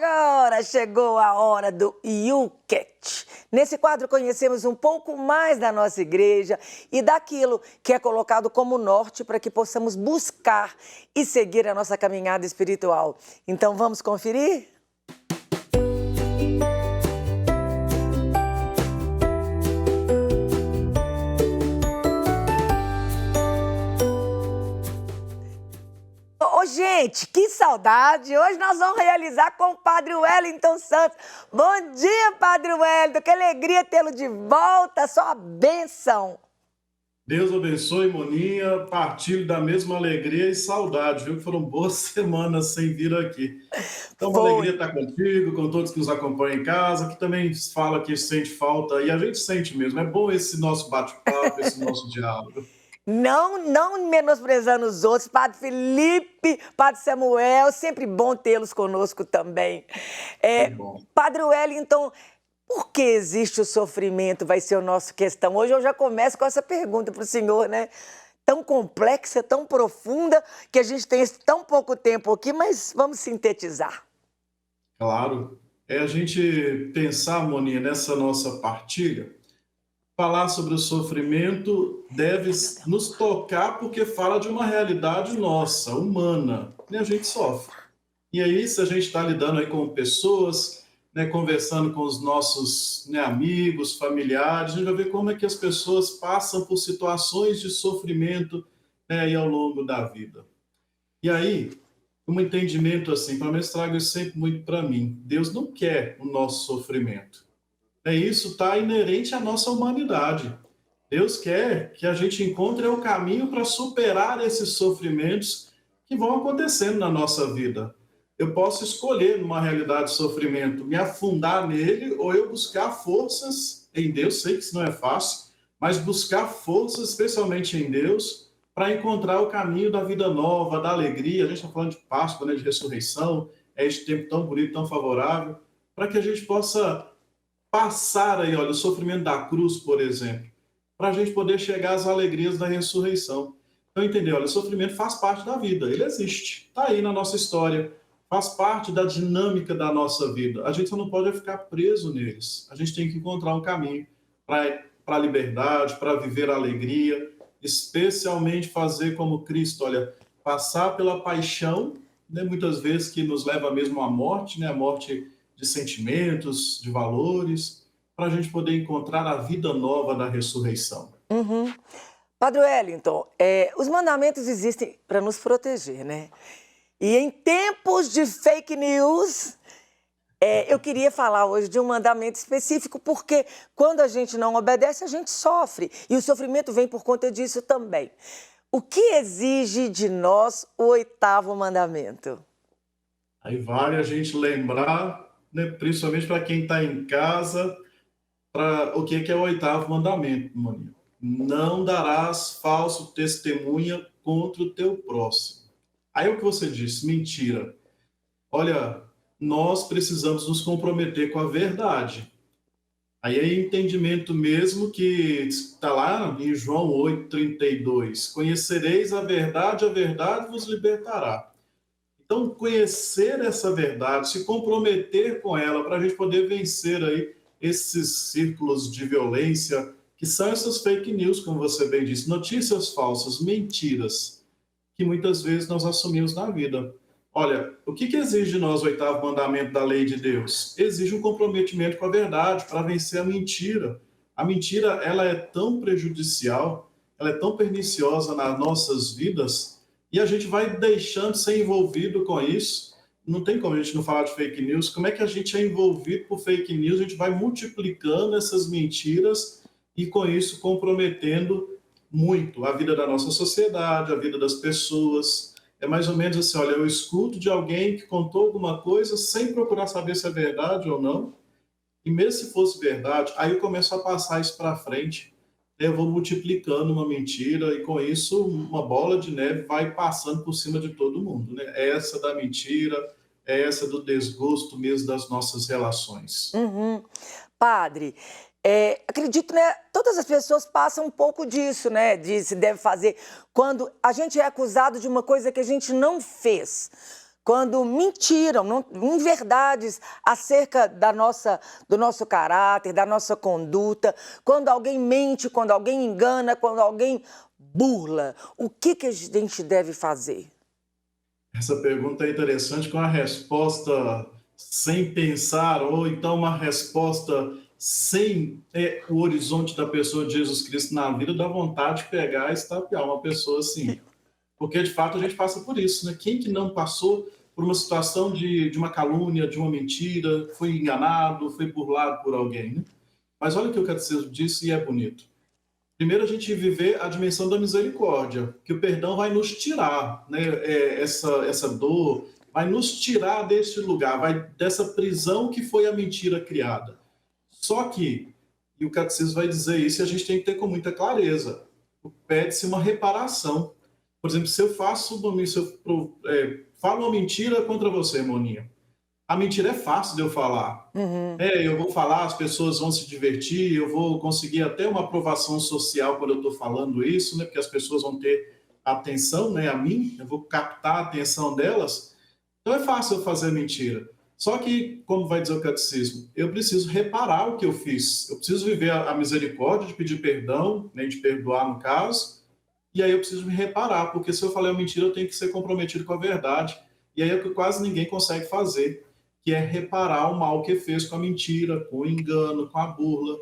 agora chegou a hora do YouCat. Nesse quadro conhecemos um pouco mais da nossa igreja e daquilo que é colocado como norte para que possamos buscar e seguir a nossa caminhada espiritual. Então vamos conferir? Ô, gente, que saudade! Hoje nós vamos realizar com o Padre Wellington Santos. Bom dia, Padre Wellington! Que alegria tê-lo de volta, só bênção! Deus abençoe, Moninha. Partilho da mesma alegria e saudade, viu? Que foram boas semanas sem vir aqui. Então, uma alegria estar contigo, com todos que nos acompanham em casa, que também fala que sente falta, e a gente sente mesmo. É bom esse nosso bate-papo, esse nosso diálogo. Não menosprezando os outros, Padre Felipe, Padre Samuel, sempre bom tê-los conosco também. Que bom. Padre Wellington, por que existe o sofrimento? Vai ser a nossa questão. Hoje eu já começo com essa pergunta para o senhor, né? Tão complexa, tão profunda, que a gente tem tão pouco tempo aqui, mas vamos sintetizar. Claro. É a gente pensar, Moninha, nessa nossa partilha. Falar sobre o sofrimento deve nos tocar porque fala de uma realidade nossa, humana, né? A gente sofre. E aí, se a gente está lidando aí com pessoas, né, conversando com os nossos, né, amigos, familiares, a gente vai ver como é que as pessoas passam por situações de sofrimento, né, aí ao longo da vida. E aí, um entendimento assim, pelo menos trago isso sempre muito para mim. Deus não quer o nosso sofrimento. Isso está inerente à nossa humanidade. Deus quer que a gente encontre o caminho para superar esses sofrimentos que vão acontecendo na nossa vida. Eu posso escolher, numa realidade de sofrimento, me afundar nele ou eu buscar forças em Deus. Sei que isso não é fácil, mas buscar forças, especialmente em Deus, para encontrar o caminho da vida nova, da alegria. A gente está falando de Páscoa, né, de ressurreição, é este tempo tão bonito, tão favorável, para que a gente possa passar aí, olha, o sofrimento da cruz, por exemplo, para a gente poder chegar às alegrias da ressurreição. Então, entendeu? Olha, o sofrimento faz parte da vida, ele existe, está aí na nossa história, faz parte da dinâmica da nossa vida. A gente só não pode ficar preso neles. A gente tem que encontrar um caminho para a liberdade, para viver a alegria, especialmente fazer como Cristo, olha, passar pela paixão, né, muitas vezes que nos leva mesmo à morte, né, a morte de sentimentos, de valores, para a gente poder encontrar a vida nova da ressurreição. Uhum. Padre Wellington, os mandamentos existem para nos proteger, né? E em tempos de fake news, eu queria falar hoje de um mandamento específico, porque quando a gente não obedece, a gente sofre. E o sofrimento vem por conta disso também. O que exige de nós o 8º mandamento? Aí vale a gente lembrar, né, principalmente para quem está em casa, para o que é o 8º mandamento, Maninho. Não darás falso testemunha contra o teu próximo. Aí o que você disse, mentira. Olha, nós precisamos nos comprometer com a verdade. Aí é entendimento mesmo que está lá em João 8:32. Conhecereis a verdade vos libertará. Então, conhecer essa verdade, se comprometer com ela, para a gente poder vencer aí esses círculos de violência, que são essas fake news, como você bem disse, notícias falsas, mentiras, que muitas vezes nós assumimos na vida. Olha, o que exige de nós o 8º mandamento da lei de Deus? Exige um comprometimento com a verdade para vencer a mentira. A mentira, ela é tão prejudicial, ela é tão perniciosa nas nossas vidas, e a gente vai deixando ser envolvido com isso. Não tem como a gente não falar de fake news. Como é que a gente é envolvido por fake news? A gente vai multiplicando essas mentiras e, com isso, comprometendo muito a vida da nossa sociedade, a vida das pessoas. É mais ou menos assim, olha, eu escuto de alguém que contou alguma coisa sem procurar saber se é verdade ou não. E mesmo se fosse verdade, aí eu começo a passar isso para frente. Eu vou multiplicando uma mentira e com isso uma bola de neve vai passando por cima de todo mundo, né? Essa da mentira, essa do desgosto mesmo das nossas relações. Uhum. Padre, acredito, né? Todas as pessoas passam um pouco disso, né? De se deve fazer quando a gente é acusado de uma coisa que a gente não fez. quando mentiram, inverdades acerca do nosso caráter, da nossa conduta, quando alguém mente, quando alguém engana, quando alguém burla. O que a gente deve fazer? Essa pergunta é interessante, com a resposta sem pensar, ou então uma resposta sem o horizonte da pessoa de Jesus Cristo na vida, dá vontade de pegar e estapear uma pessoa assim. Porque, de fato, a gente passa por isso, né? Quem que não passou por uma situação de uma calúnia, de uma mentira, foi enganado, foi burlado por alguém, né? Mas olha o que o catecismo disse e é bonito. Primeiro, a gente viver a dimensão da misericórdia, que o perdão vai nos tirar, né? Essa dor, vai nos tirar deste lugar, vai dessa prisão que foi a mentira criada. Só que, e o catecismo vai dizer isso, e a gente tem que ter com muita clareza, pede-se uma reparação. Por exemplo, se eu falo uma mentira contra você, Moninha, a mentira é fácil de eu falar. Eu vou falar, as pessoas vão se divertir, eu vou conseguir até uma aprovação social quando eu estou falando isso, né? Porque as pessoas vão ter atenção, né, a mim, eu vou captar a atenção delas. Então é fácil eu fazer mentira. Só que, como vai dizer o catecismo, eu preciso reparar o que eu fiz. Eu preciso viver a misericórdia de pedir perdão, nem de perdoar no caso, e aí eu preciso me reparar, porque se eu falei uma mentira, eu tenho que ser comprometido com a verdade. E aí é o que quase ninguém consegue fazer, que é reparar o mal que fez com a mentira, com o engano, com a burla.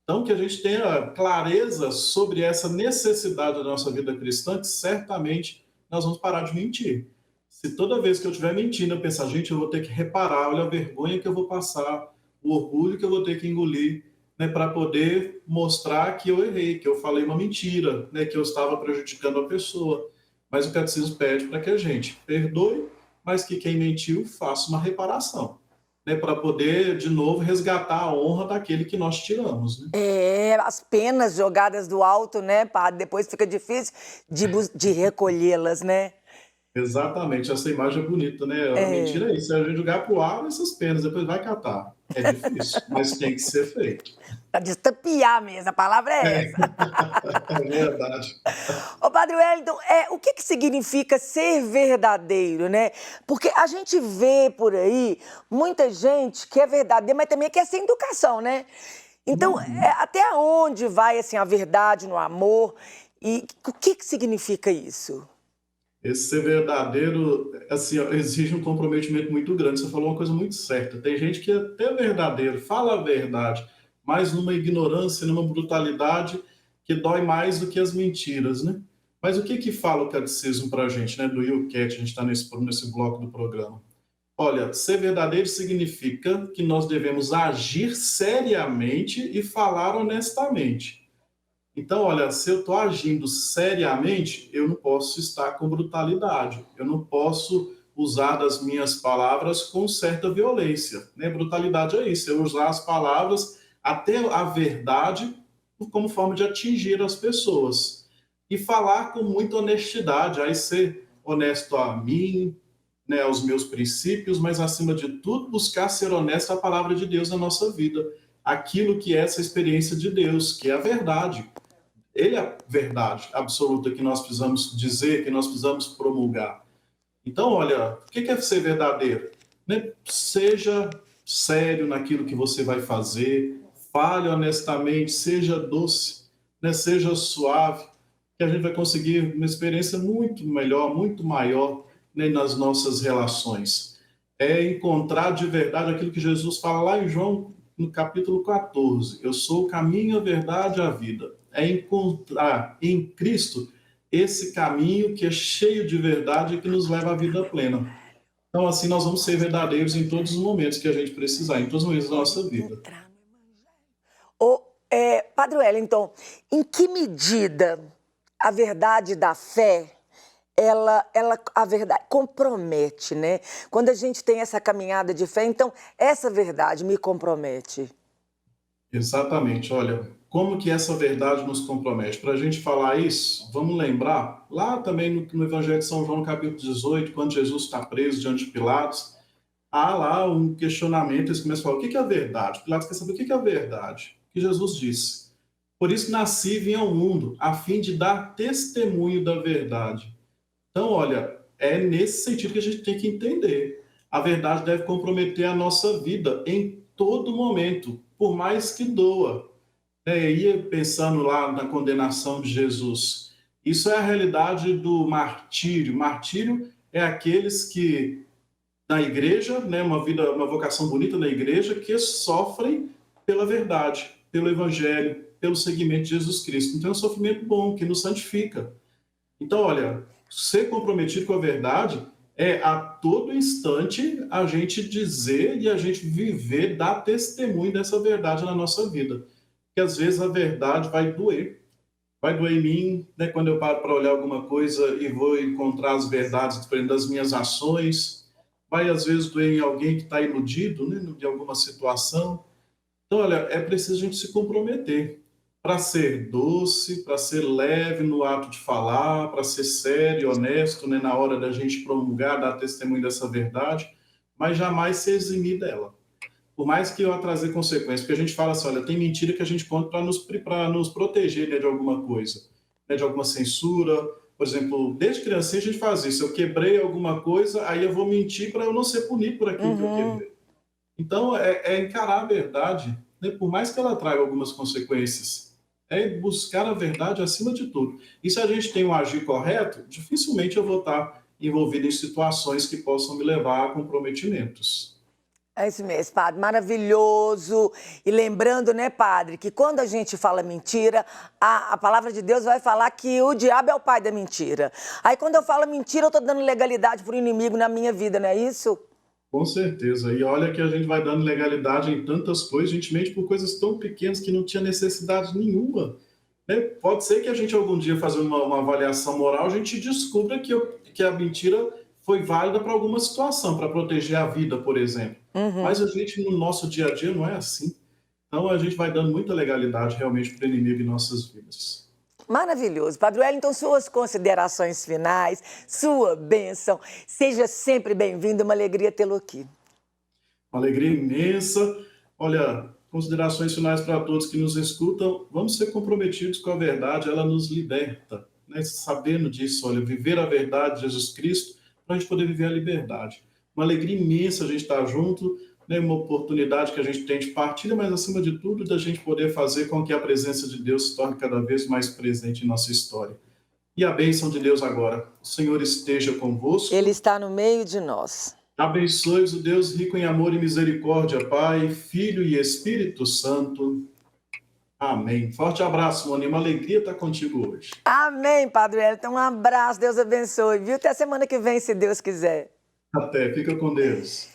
Então, que a gente tenha clareza sobre essa necessidade da nossa vida cristã, que certamente nós vamos parar de mentir. Se toda vez que eu estiver mentindo, eu pensar, gente, eu vou ter que reparar, olha a vergonha que eu vou passar, o orgulho que eu vou ter que engolir, né, para poder mostrar que eu errei, que eu falei uma mentira, né, que eu estava prejudicando a pessoa. Mas o catecismo pede para que a gente perdoe, mas que quem mentiu faça uma reparação, né, para poder, de novo, resgatar a honra daquele que nós tiramos. Né? As penas jogadas do alto, né, padre? Depois fica difícil de recolhê-las, né? Exatamente, essa imagem é bonita, né? A mentira é isso, é a gente jogar para o ar essas penas, depois vai catar. É difícil, mas tem que ser feito. Para destapear mesmo, a palavra é essa. É verdade. Ô, Padre Wellington, o que significa ser verdadeiro, né? Porque a gente vê por aí muita gente que é verdadeira, mas também quer sem educação, né? Então, até onde vai assim, a verdade no amor? E o que significa isso? Esse ser verdadeiro, assim, exige um comprometimento muito grande. Você falou uma coisa muito certa. Tem gente que é até verdadeiro, fala a verdade, mas numa ignorância, numa brutalidade que dói mais do que as mentiras, né? Mas o que fala o catecismo para a gente, né? Do Will Cat, a gente está nesse bloco do programa. Olha, ser verdadeiro significa que nós devemos agir seriamente e falar honestamente. Então, olha, se eu estou agindo seriamente, eu não posso estar com brutalidade, eu não posso usar das minhas palavras com certa violência. Né? Brutalidade é isso, é usar as palavras até a verdade como forma de atingir as pessoas. E falar com muita honestidade, aí ser honesto a mim, né, aos meus princípios, mas acima de tudo buscar ser honesto à palavra de Deus na nossa vida. Aquilo que é essa experiência de Deus, que é a verdade. Ele é a verdade absoluta que nós precisamos dizer, que nós precisamos promulgar. Então, olha, o que é ser verdadeiro? Né? Seja sério naquilo que você vai fazer, fale honestamente, seja doce, né? Seja suave, que a gente vai conseguir uma experiência muito melhor, muito maior, né, nas nossas relações. É encontrar de verdade aquilo que Jesus fala lá em João, no capítulo 14. Eu sou o caminho, a verdade e a vida. É encontrar em Cristo esse caminho que é cheio de verdade e que nos leva à vida plena. Então, assim, nós vamos ser verdadeiros em todos os momentos que a gente precisar, em todos os momentos da nossa vida. Padre Wellington, em que medida a verdade da fé, a verdade compromete, né? Quando a gente tem essa caminhada de fé, então essa verdade me compromete. Exatamente, olha, como que essa verdade nos compromete? Para a gente falar isso, vamos lembrar, lá também no Evangelho de São João, no capítulo 18, quando Jesus está preso diante de Pilatos, há lá um questionamento, eles começam a falar, o que é a verdade? Pilatos quer saber o que é a verdade. O que Jesus disse? Por isso nasci e vim ao mundo, a fim de dar testemunho da verdade. Então, olha, é nesse sentido que a gente tem que entender. A verdade deve comprometer a nossa vida em todo momento, por mais que doa. Ia pensando lá na condenação de Jesus. Isso é a realidade do martírio. Martírio é aqueles que na igreja, né, uma vida, uma vocação bonita na igreja, que sofrem pela verdade, pelo evangelho, pelo seguimento de Jesus Cristo. Então é um sofrimento bom, que nos santifica. Então, olha, ser comprometido com a verdade é a todo instante a gente dizer e a gente viver, dar testemunho dessa verdade na nossa vida. Porque às vezes a verdade vai doer. Vai doer em mim, né, quando eu paro para olhar alguma coisa e vou encontrar as verdades diferentes das minhas ações. Vai às vezes doer em alguém que está iludido, né, de alguma situação. Então, olha, é preciso a gente se comprometer para ser doce, para ser leve no ato de falar, para ser sério, honesto, né, na hora da gente promulgar, dar testemunho dessa verdade, mas jamais se eximir dela. Por mais que ela trazer consequências, porque a gente fala assim, olha, tem mentira que a gente conta para nos proteger, né, de alguma coisa, né, de alguma censura. Por exemplo, desde criancinha a gente faz isso, eu quebrei alguma coisa, aí eu vou mentir para eu não ser punido por aquilo que eu quebrei. Então, é encarar a verdade, né? Por mais que ela traga algumas consequências, é buscar a verdade acima de tudo. E se a gente tem um agir correto, dificilmente eu vou estar envolvido em situações que possam me levar a comprometimentos. É isso mesmo, padre, maravilhoso. E lembrando, né, padre, que quando a gente fala mentira, a palavra de Deus vai falar que o diabo é o pai da mentira. Aí quando eu falo mentira, eu estou dando legalidade para o inimigo na minha vida, não é isso? Com certeza. E olha que a gente vai dando legalidade em tantas coisas, gentilmente por coisas tão pequenas que não tinha necessidade nenhuma. Né? Pode ser que a gente algum dia fazendo uma avaliação moral, a gente descubra que a mentira foi válida para alguma situação, para proteger a vida, por exemplo. Mas a gente, no nosso dia a dia, não é assim. Então a gente vai dando muita legalidade realmente para o inimigo em nossas vidas. Maravilhoso. Padre Wellington, suas considerações finais, sua bênção. Seja sempre bem-vindo, é uma alegria tê-lo aqui. Uma alegria imensa. Olha, considerações finais para todos que nos escutam. Vamos ser comprometidos com a verdade, ela nos liberta. Né? Sabendo disso, olha, viver a verdade de Jesus Cristo para a gente poder viver a liberdade. Uma alegria imensa a gente estar junto, né? Uma oportunidade que a gente tem de partilha, mas acima de tudo, da gente poder fazer com que a presença de Deus se torne cada vez mais presente em nossa história. E a bênção de Deus agora. O Senhor esteja convosco. Ele está no meio de nós. Abençoe-os o Deus rico em amor e misericórdia, Pai, Filho e Espírito Santo. Amém. Forte abraço, Moni. Uma alegria estar contigo hoje. Amém, Padre Wellington. Um abraço, Deus abençoe, viu? Até semana que vem, se Deus quiser. Até. Fica com Deus.